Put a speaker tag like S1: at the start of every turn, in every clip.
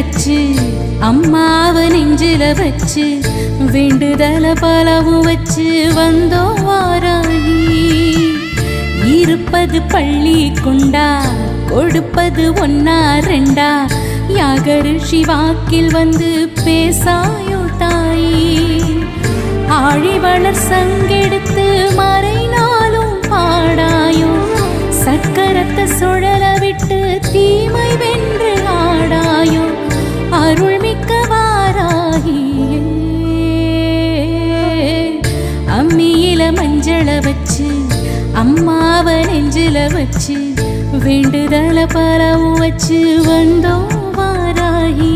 S1: வச்சு அம்மாவ நெஞ்சில வச்சு வேண்டுதல பலவும் வச்சு வந்தோம் வாராகி. இருப்பது பள்ளி கொண்டா கொடுப்பது ஒன்னா ரெண்டா யாகரு சிவாக்கில் வந்து பேசாயோ தாயி. ஆழிவளர் சங்கெடுத்து மறைநாளும் பாடாயோ சக்கரத்தை சுழல விட்டு தீமை வென்று ஆடாயோ அருள்மிக்க வாராகியே. அம்மியில மஞ்சள வச்சு அம்மாவ நெஞ்சில வச்சு வேண்டுதல பலவும் வச்சு வந்தோம் வாராகி.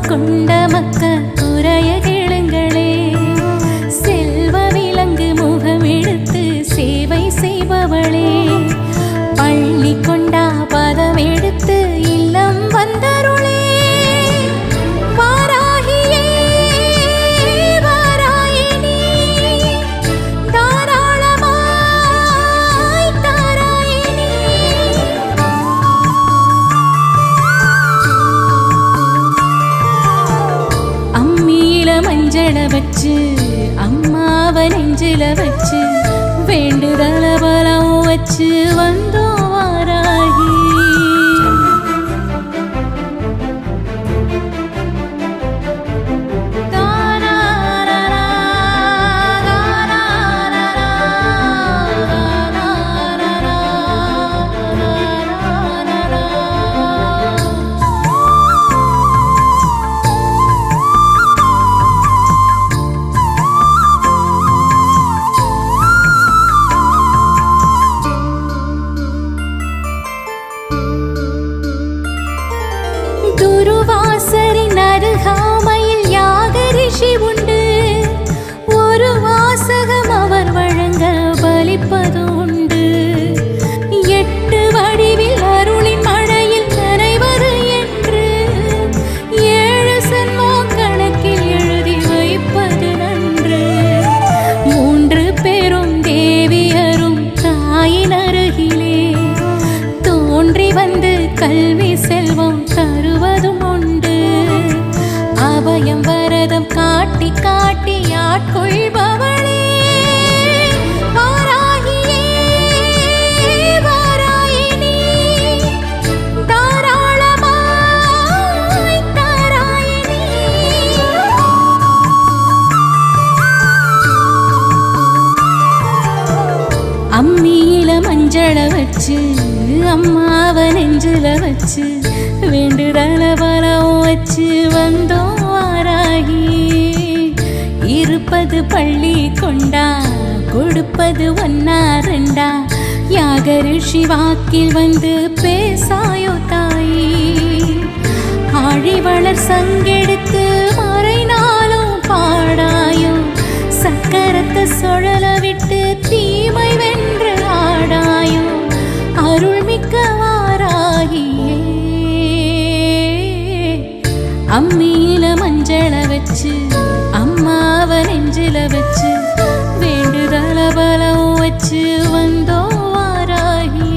S1: கொண்ட மக்க குறைய கேளுங்களே செல்வ விலங்கு முகம் எடுத்து சேவை செய்பவளே. பள்ளி கொண்டா பதம் எடுத்து இல்லம் வந்தருளே வாராகியே வாராயினி தாராளமாய் தாராயினி. அம்மியில மஞ்சள வச்சு அம்மாவ நெஞ்சில வச்சு வேண்டுதல பலம் வச்சு வந்தோம் வாராகி. துருவாசரின் அருகாமையில் யாகரிஷி உண்டு. ஒரு வாசகம் அவர் வழங்க பலிப்பது உண்டு. 8 வடிவில் அருளின் மழையில் நனைவது என்று 7 சென்மம் கணக்கில் எழுதி வைப்பது நன்று. 3 பேரும் தேவியரும் தாயின் அருகிலே தோன்றி வந்து கல்வி செல்வம் தருவதும் உண்டு. அபயம் வரதம் காட்டி காட்டி ஆட்கொள்பவளே வாராகியே வாராயினி தாராளமாய் தாராயினி. அம்மியில மஞ்சள வச்சு அம்மாவ நெஞ்சில வச்சு வேண்டுதல பலம் வச்சு வந்தோம் வாராகி. இருப்பது பள்ளி கொண்டா கொடுப்பது ஒன்னா ரெண்டா யாகரு சிவாக்கில் வந்து பேசாயோ தாயி. ஆழிவளர் சங்கெடுத்து மறைநாளும் பாடாயோ சக்கரத்தை சுழல விட்டு தீமை வென்று ஆடாயோ அருள்மிக்க வாராகியே. அம்மியில மஞ்சள வச்சு அம்மாவ நெஞ்சில வச்சு வேண்டுதல பலம் வச்சு வந்தோம் வாராகி.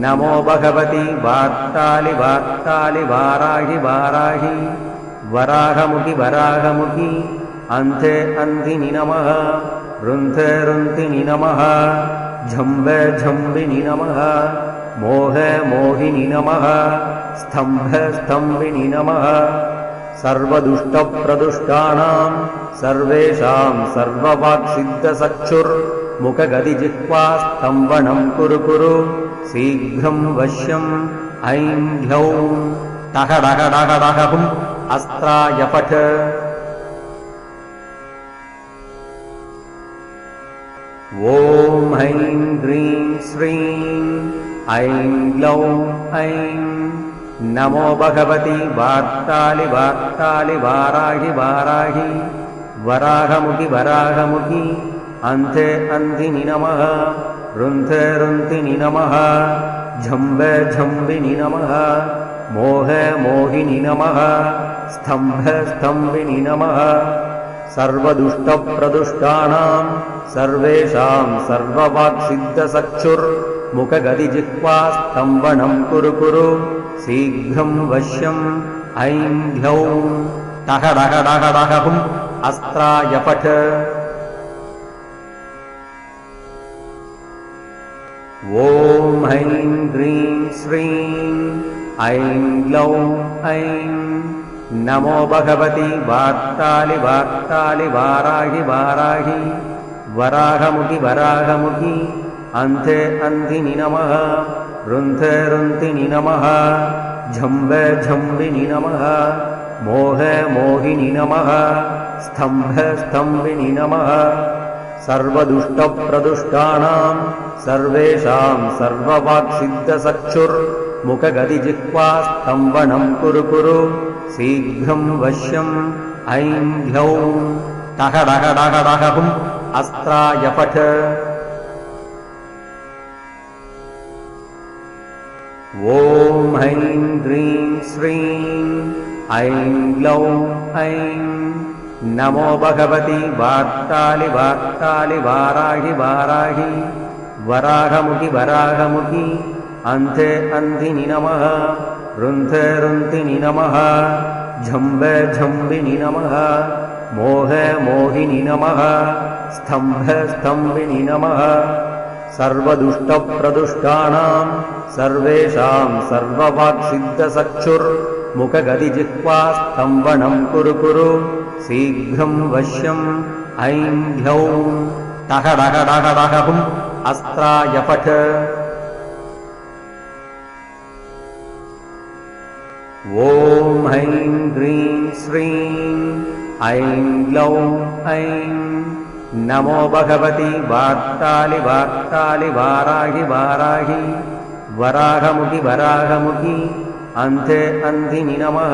S2: नमो भगवती वार्तालि वार्तालि वाराहि वाराहि वराहमुखि वराहमुखि अन्ते अन्तिनि नमः रुन्थे रुन्तिनि नमः झम्बे झम्बिनि नमः मोहे मोहिनि नमः स्तम्भस्तम्भिनि नमः सर्वदुष्टप्रदुष्टानां सर्वेषां सर्ववाक्सिद्धचक्षुर्मुखगदिजिह्वा स्तम्भनं कुरु कुरु शीघ्रं वश्यम् ऐं ह्लौं टः डः डः डः हुम् अस्त्राय पठ ॐ ऐं ह्रीं श्रीं ऐं ग्लौं ऐं नमो भगवति वार्तालि वार्तालि वाराहि वाराहि वराहमुखि वराहमुखि अन्ते अन्धिनि नमः रुन्धे रुन्धिनि नमः झम्बे झम्बिनि नमः मोहे मोहिनि नमः स्तम्भे स्तम्भिनि नमः सर्वदुष्टप्रदुष्टानां सर्वेषां सर्ववाक्सिद्धचक्षुर्मुखगदिजिह्वा स्तम्भनं कुरु कुरु शीघ्रं वश्यम् ऐं ह्लौं टः डः डः डः हुम् अस्त्राय पठ ॐ ऐं ह्रीं श्रीं ऐं ग्लौं ऐं नमो भगवति वार्तालि वार्तालि वाराहि वाराहि वराहमुखि वराहमुखि अन्ते अन्धिनि नमः रुन्धे रुन्धिनि नमः झम्बे झम्बिनि नमः मोहे मोहिनि नमः स्तम्भे स्तम्भिनि नमः सर्वदुष्टप्रदुष्टानां सर्वेषां सर्ववाक्सिद्धचक्षुर्मुखगदिजिह्वा स्तम्भनं कुरु कुरु शीघ्रं वश्यम् ऐं ह्लौं टः डः डः डः हुम् अस्त्राय पठ ॐ ऐं ह्रीं श्रीं ऐं ग्लौं ऐं नमो भगवति वार्तालि वार्तालि वाराहि वाराहि वराहमुखि वराहमुखि अन्ते अन्धिनि नमः रुन्धे रुन्धिनि नमः झम्बे झम्बिनि नमः मोहे मोहिनि नमः स्तम्भे स्तम्भिनि नमः सर्वदुष्टप्रदुष्टानां सर्वेषां सर्ववाक्सिद्धचक्षुर्मुखगदिजिह्वा स्तम्भनं कुरु कुरु शीघ्रं वश्यम् ऐं ह्लौं टः डः डः डः हुम् अस्त्राय पठ ॐ ऐं ह्रीं श्रीं ऐं ग्लौं ऐं नमो भगवति वार्तालि वार्तालि वाराहि वाराहि वराहमुखि वराहमुखि अन्ते अन्धिनि नमः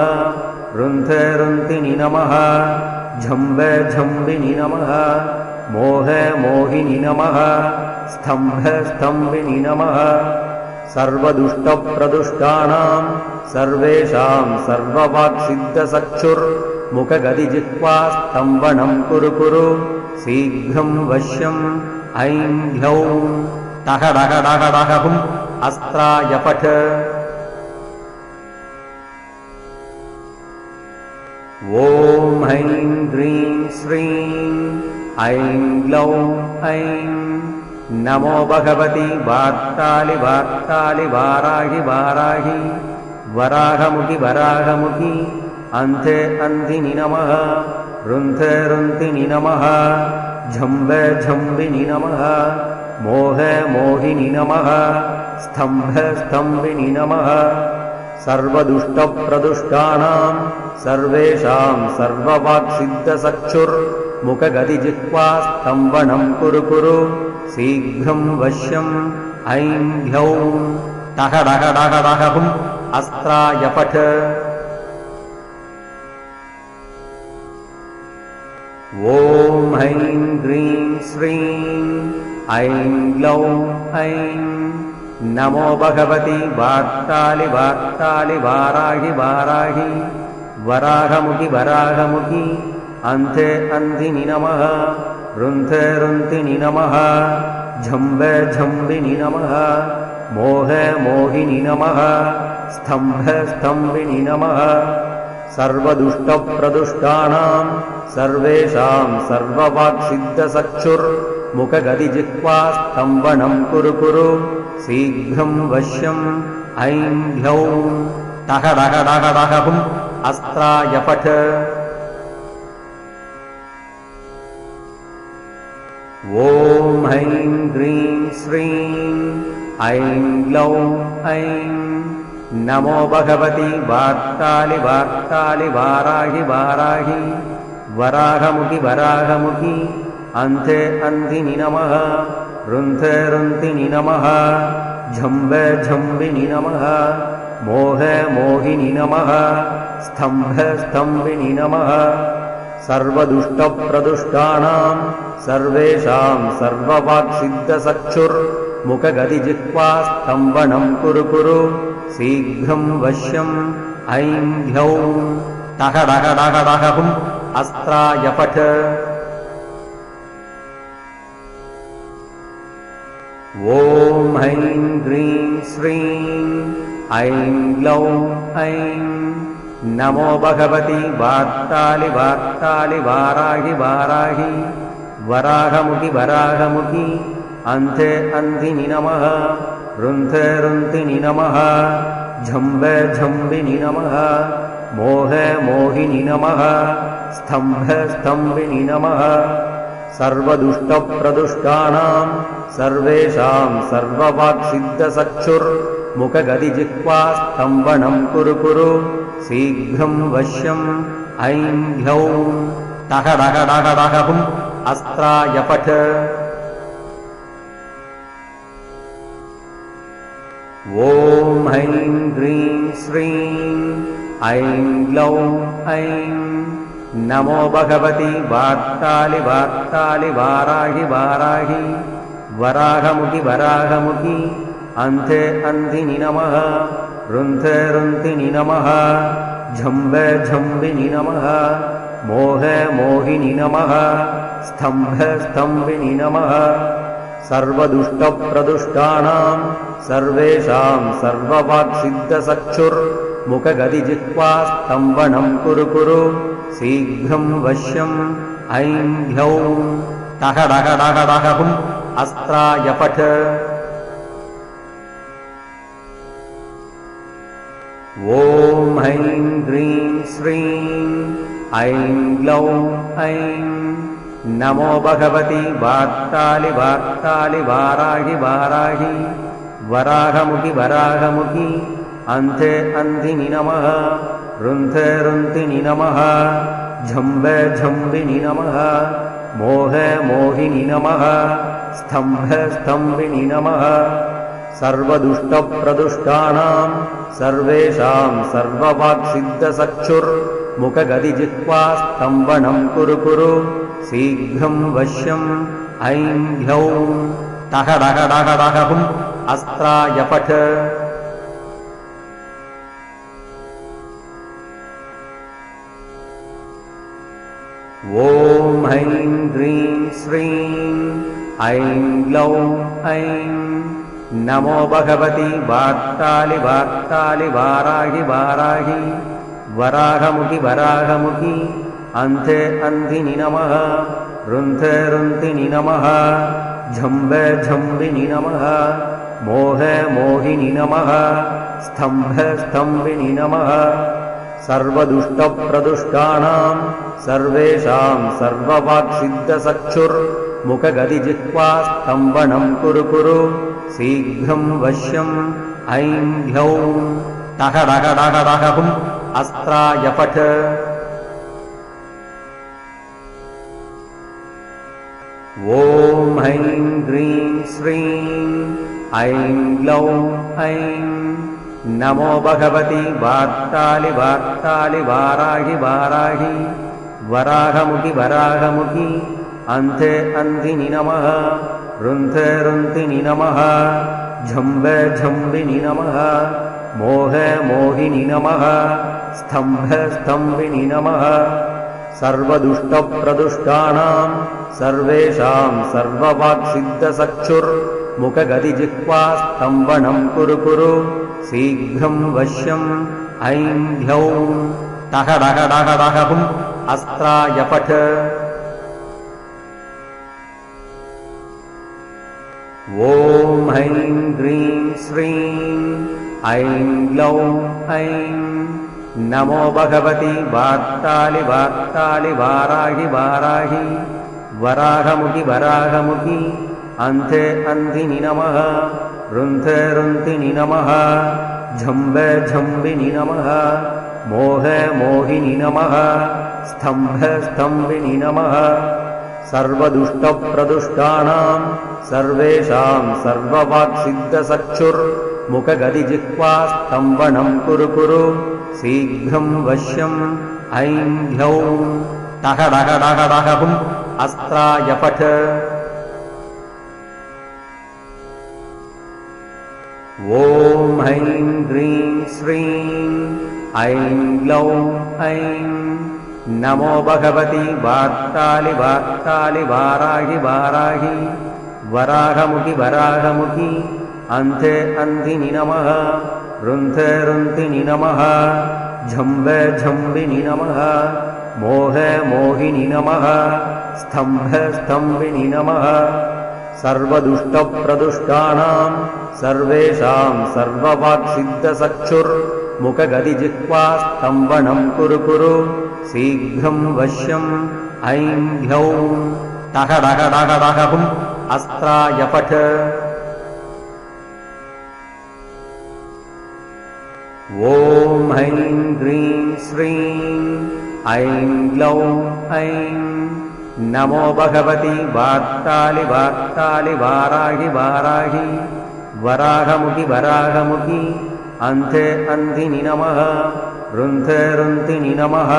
S2: रुन्धे रुन्धिनि नमः झम्बे झम्बिनि नमः मोहे मोहिनि नमः स्तम्भे स्तम्भिनि नमः सर्वदुष्टप्रदुष्टानां सर्वेषां सर्ववाक्सिद्धचक्षुर्मुखगदिजिह्वा स्तम्भनं कुरु कुरु शीघ्रं वश्यम् ऐं ह्लौं टः डः डः डः हुम् अस्त्राय पठ ॐ ऐं ह्रीं श्रीं ऐं ग्लौं ऐं नमो भगवति वार्तालि वार्तालि वाराहि वाराहि वराहमुखि वराहमुखि अन्ते अन्धिनि नमः रुन्धे रुन्धिनि नमः झम्बे झम्बिनि नमः मोहे मोहिनि नमः स्तम्भे स्तम्भिनि नमः सर्वदुष्टप्रदुष्टानां सर्वेषां सर्ववाक्सिद्धचक्षुर्मुखगदिजिह्वा स्तम्भनं कुरु कुरु शीघ्रं वश्यम् ऐं ह्लौं टः डः डः डः हुम् अस्त्राय पठ ॐ ऐं ह्रीं श्रीं ऐं ग्लौं ऐं नमो भगवति वार्तालि वार्तालि वाराहि वाराहि वराहमुखि वराहमुखि अन्ते अन्धिनि नमः रुन्धे रुन्धिनि नमः झम्बे झम्बिनि नमः मोहे मोहिनि नमः स्तम्भे स्तम्भिनि नमः सर्वदुष्टप्रदुष्टानां सर्वेषां सर्ववाक्सिद्धचक्षुर्मुखगदिजिह्वा स्तम्भनं कुरु कुरु शीघ्रं वश्यम् ऐं ह्लौं टहडहडहडहहुम् अस्त्राय पठ ॐ ऐं ह्रीं श्रीं ऐं ग्लौं ऐं नमो भगवति वार्तालि वार्तालि वाराहि वाराहि वराहमुखि वराहमुखि अन्ते अन्धिनि नमः रुन्धे रुन्धिनि नमः झम्बे झम्बिनि नमः मोहे मोहिनि नमः स्तम्भे स्तम्भिनि नमः सर्वदुष्टप्रदुष्टानां सर्वेषां सर्ववाक्सिद्धचक्षुर्मुखगदिजिह्वा स्तम्भनं कुरु कुरु शीघ्रं वश्यम् ऐं ह्यौं टहडहडहडहुम् अस्त्राय पठ ॐ ऐं ह्रीं श्रीं ऐं ग्लौं ऐं नमो भगवति वार्तालि वार्तालि वाराहि वाराहि वराहमुखि वराहमुखि अन्ते अन्धिनि नमः रुन्धे रुन्धिनि नमः झम्बे झम्बिनि नमः मोहे मोहिनि नमः स्तम्भे स्तम्भिनि नमः सर्वदुष्टप्रदुष्टानां सर्वेषां सर्ववाक्सिद्धचक्षुर्मुखगदिजिह्वा स्तम्भनं कुरु कुरु शीघ्रं वश्यम् ऐं ह्यौं टहडहडहडहुम् अस्त्राय पठ ॐ ऐं ह्रीं श्रीं ऐं ग्लौं ऐं नमो भगवति वार्तालि वार्तालि वाराहि वाराहि वराहमुखि वराहमुखि अन्ते अन्धिनि नमः रुन्धे रुन्धिनि नमः झम्बे झम्बिनि नमः मोहे मोहिनि नमः स्तम्भे स्तम्भिनि नमः सर्वदुष्टप्रदुष्टानां सर्वेषां सर्ववाक्सिद्धचक्षुर्मुखगदिजिह्वा स्तम्भनं कुरु कुरु शीघ्रं वश्यम् ऐं ह्यौं टहडहडहडहुम् अस्त्राय पठ ॐ ऐं ह्रीं श्रीं ऐं ग्लौं ऐं नमो भगवति वार्तालि वार्तालि वाराहि वाराहि वराहमुखि वराहमुखि अन्ते अन्धिनि नमः रुन्धे रुन्धिनि नमः झम्बे झम्बिनि नमः मोहे मोहिनि नमः स्तम्भे स्तम्भिनि नमः सर्वदुष्टप्रदुष्टानां सर्वेषां सर्ववाक्सिद्धचक्षुर्मुखगदिजिह्वा स्तम्भनं कुरु कुरु शीघ्रं वश्यम् ऐं ह्यौं टहडहडहडहुम् अस्त्राय पठ ॐ ऐं ह्रीं श्रीं ऐं ग्लौं ऐं नमो भगवति वार्तालि वार्तालि वाराहि वाराहि वराहमुखि वराहमुखि अन्ते अन्धिनि नमः रुन्धे रुन्धिनि नमः झम्बे झम्बिनि नमः मोहे मोहिनि नमः स्तम्भे स्तम्भिनि नमः सर्वदुष्टप्रदुष्टानां सर्वेषां सर्ववाक्सिद्धचक्षुर्मुखगदिजिह्वा स्तम्भनं कुरु कुरु शीघ्रं वश्यम् ऐं ह्यौं टहडहडहडहुम् अस्त्राय पठ ॐ ऐं ह्रीं श्रीं ऐं ग्लौं ऐं नमो भगवति वार्तालि वार्तालि वाराहि वाराहि वराहमुखि वराहमुखि अन्ते अन्धिनि नमः रुन्धे रुन्धिनि नमः झम्बे झम्बिनि नमः मोहे मोहिनि नमः स्तम्भे स्तम्भिनि नमः सर्वदुष्टप्रदुष्टानां सर्वेषां सर्ववाक्सिद्धचक्षुर्मुखगदिजिह्वा स्तम्भनं कुरु कुरु शीघ्रं वश्यम् ऐं ह्यौं टहडहडहडहुम् अस्त्राय पठ ॐ ऐं ह्रीं श्रीं ऐं ग्लौं ऐं नमो भगवति वार्तालि वार्तालि वाराहि वाराहि वराहमुखि वराहमुखि अन्धे अन्धिनि नमः रुन्धे रुन्धिनि नमः झम्बे झम्बिनि नमः मोहे मोहिनि नमः स्तम्भे स्तम्भिनि नमः सर्वदुष्टप्रदुष्टानां सर्वेषां सर्ववाक्सिद्धचक्षुर्मुखगदिजिह्वास्तम्भनं कुरु कुरु शीघ्रं वश्यम् ऐं ह्यौं टह डह डह डह हुम् अस्त्राय पठ ॐ ऐं ह्रीं श्रीं ऐं ग्लौं ऐं नमो भगवति वार्तालि वार्तालि वाराहि वाराहि वराहमुखि वराहमुखि अन्धे अन्धिनि नमः रुन्धे रुन्धिनि नमः झम्बे झम्बिनि नमः मोहे मोहिनि नमः स्तम्भे स्तम्भिनि नमः सर्वदुष्टप्रदुष्टानां सर्वेषां सर्ववाक्सिद्धचक्षुर्मुखगदिजिह्वास्तम्भनं कुरु कुरु शीघ्रं वश्यम् ऐं ह्यौं टह डह डह डह हुम् अस्त्राय पठ ॐ ऐं ह्रीं श्रीं ऐं ग्लौं ऐं नमो भगवति वार्तालि वार्तालि वाराहि वाराहि वराहमुखि वराहमुखि अन्धे अन्धिनि नमः रुन्धे रुन्धिनि नमः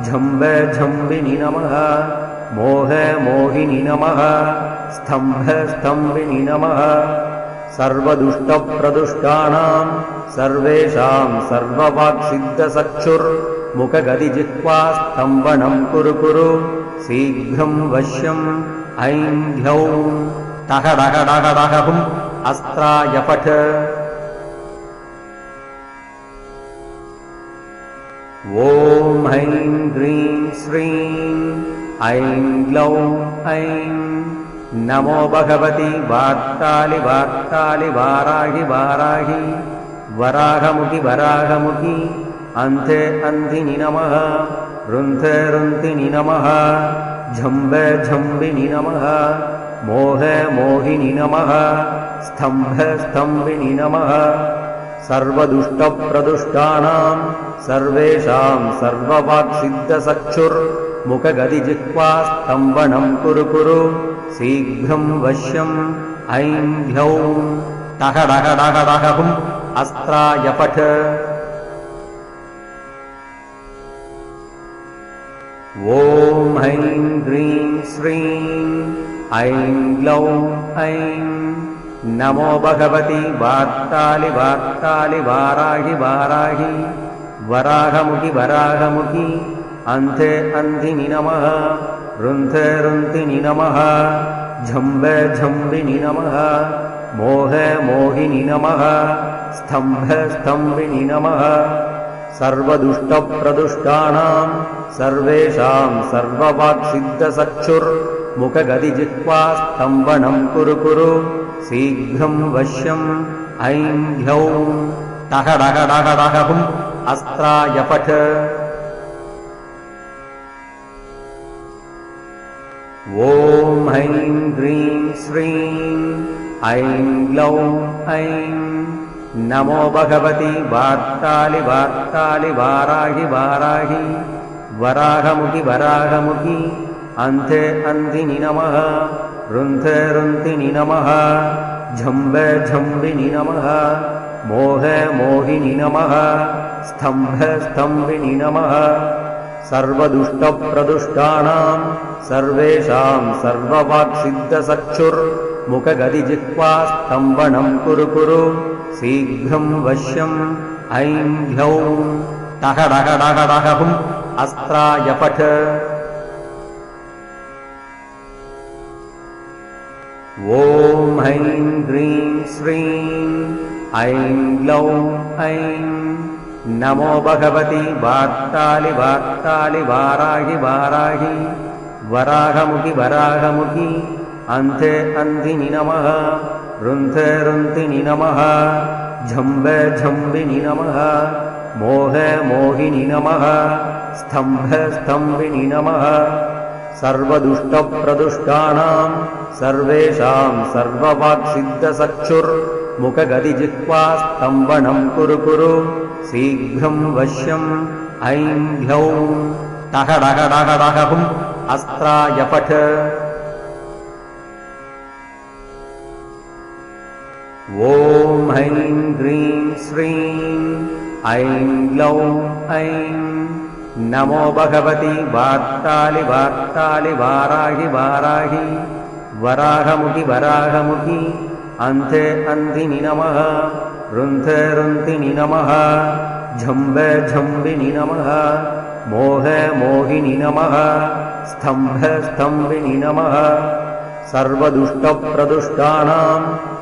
S2: झम्बे झम्बिनि नमः मोहे मोहिनि नमः स्तम्भे स्तम्भिनि नमः सर्वदुष्टप्रदुष्टानां सर्वेषां सर्ववाक्सिद्धचक्षुर्मुखगदिजिह्वास्तम्भनं कुरु कुरु शीघ्रं वश्यम् ऐं ह्यौं टह डह डह डह हुम् अस्त्राय पठ ॐ ऐं ह्रीं श्रीं ऐं ग्लौं ऐं नमो भगवति वार्तालि वार्तालि वाराहि वाराहि वराहमुखि वराहमुखि अन्धे अन्धिनि नमः रुन्धे रुन्धिनि नमः झम्बे झम्बिनि नमः मोहे मोहिनि नमः स्तम्भे स्तम्भिनि नमः सर्वदुष्टप्रदुष्टानां सर्वेषां सर्ववाक्सिद्धचक्षुर्मुखगदिजिह्वास्तम्भनं कुरु कुरु शीघ्रं वश्यम् ऐं ह्यौं टह डह डह डह हुम् अस्त्राय पठ ॐ ऐं ह्रीं श्रीं ऐं ग्लौं ऐं नमो भगवति वार्तालि वार्तालि वाराहि वाराहि वराहमुखि वराहमुखि अन्धे अन्धिनि नमः रुन्धे रुन्धिनि नमः झम्बे झम्बिनि नमः मोहे मोहिनि नमः स्तम्भे स्तम्भिनि नमः सर्वदुष्टप्रदुष्टानां सर्वेषां सर्ववाक्सिद्धचक्षुर्मुखगदिजिह्वास्तम्भनं कुरु कुरु शीघ्रं वश्यम् ऐं ह्यौं टह डह डह डह हुम् अस्त्राय पठ ॐ ऐं ह्रीं श्रीं ऐं ग्लौं ऐं नमो भगवति वार्तालि वार्तालि वाराहि वाराहि वराहमुखि वराहमुखि अन्धे अन्धिनि नमः रुन्धे रुन्धिनि नमः झम्बे झम्बिनि नमः मोहे मोहिनि नमः स्तम्भे स्तम्भिनि नमः सर्वदुष्टप्रदुष्टानां सर्वेषां सर्ववाक्सिद्धचक्षुर्मुखगदिजिह्वास्तम्भनं कुरु कुरु शीघ्रं वश्यम् ऐं ह्यौं टह डह डह डह हुम् अस्त्राय पठ ॐ ऐं ह्रीं श्रीं ऐं ग्लौं ऐं नमो भगवति वार्तालि वार्तालि वाराहि वाराहि वराहमुखि वराहमुखि अन्धे अन्धिनि नमः रुन्धे रुन्धिनि नमः झम्ब झम्बिनि नमः मोह मोहिनि नमः स्तम्भ स्तम्भिनि नमः सर्वदुष्टप्रदुष्टानां सर्वेषां सर्ववाक्सिद्धचक्षुर्मुखगदिजिह्वा स्तम्भनं कुरु कुरु शीघ्रं वश्यम् ऐं ह्लौं टः डः डः डः हुम् अस्त्राय पठ ॐ ऐं ह्रीं श्रीं ऐं ग्लौं ऐं नमो भगवति वार्तालि वार्तालि वाराहि वाराहि वराहमुखि वराहमुखि अन्ते अन्तिनि नमः रुन्धे रुन्तिनि नमः झम्ब झम्बिनि नमः मोह मोहिनि नमः स्तम्भ स्तम्भिनि नमः सर्वदुष्टप्रदुष्टानां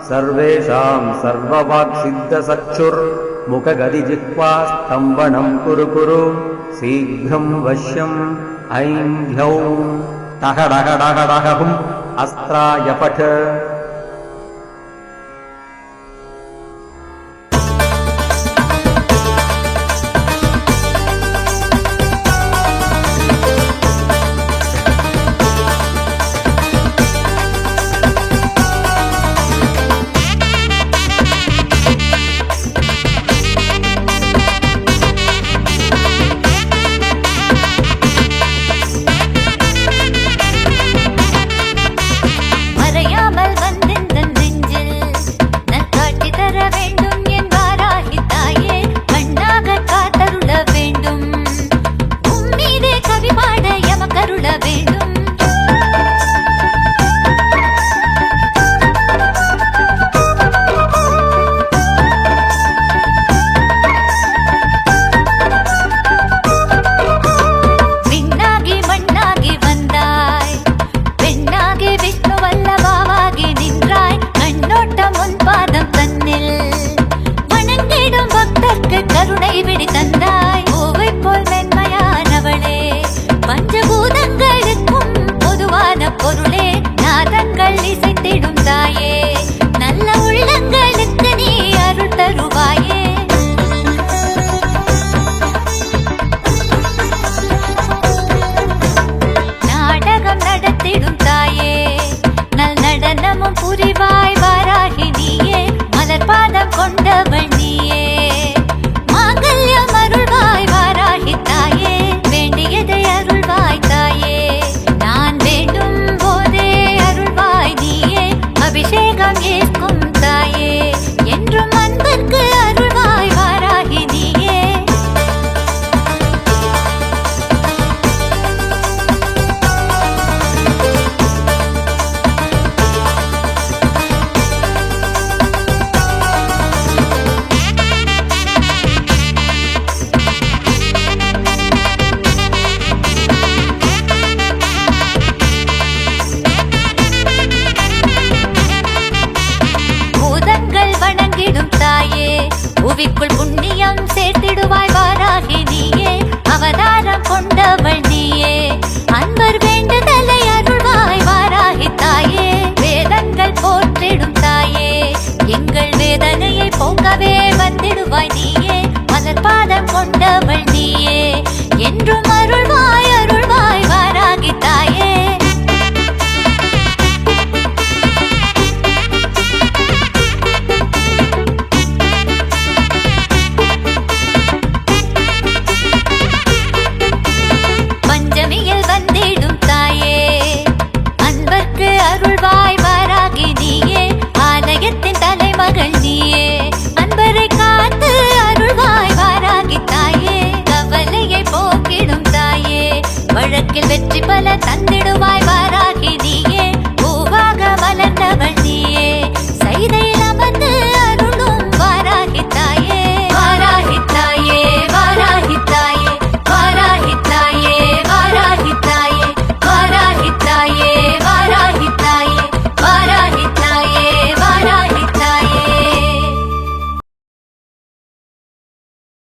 S2: सर्वेषां सर्ववाक्सिद्धचक्षुर्मुखगदिजिह्वा स्तम्भनं कुरु कुरु शीघ्रं वश्यम् ऐं ह्लौं टः डः डः डः हुम् अस्त्राय पठ
S3: புவிக்குள் புண்ணியம் சேர்த்திடுவாய் வாராகி நீயே அவதாரம் கொண்டவள் நீயே அன்பர் வேண்டுதலை அருள்வாய் வாராகி தாயே வேதங்கள் போற்றிடும் தாயே எங்கள் வேதனையை போக்கவே வந்திடுவாய் நீயே மலர் பாதம் கொண்டவள் நீயே என்றும் அருள்வாய் அருள்வாய் வாராகி தாயே வழக்கில் வெற்றி பல தந்திடுவாய்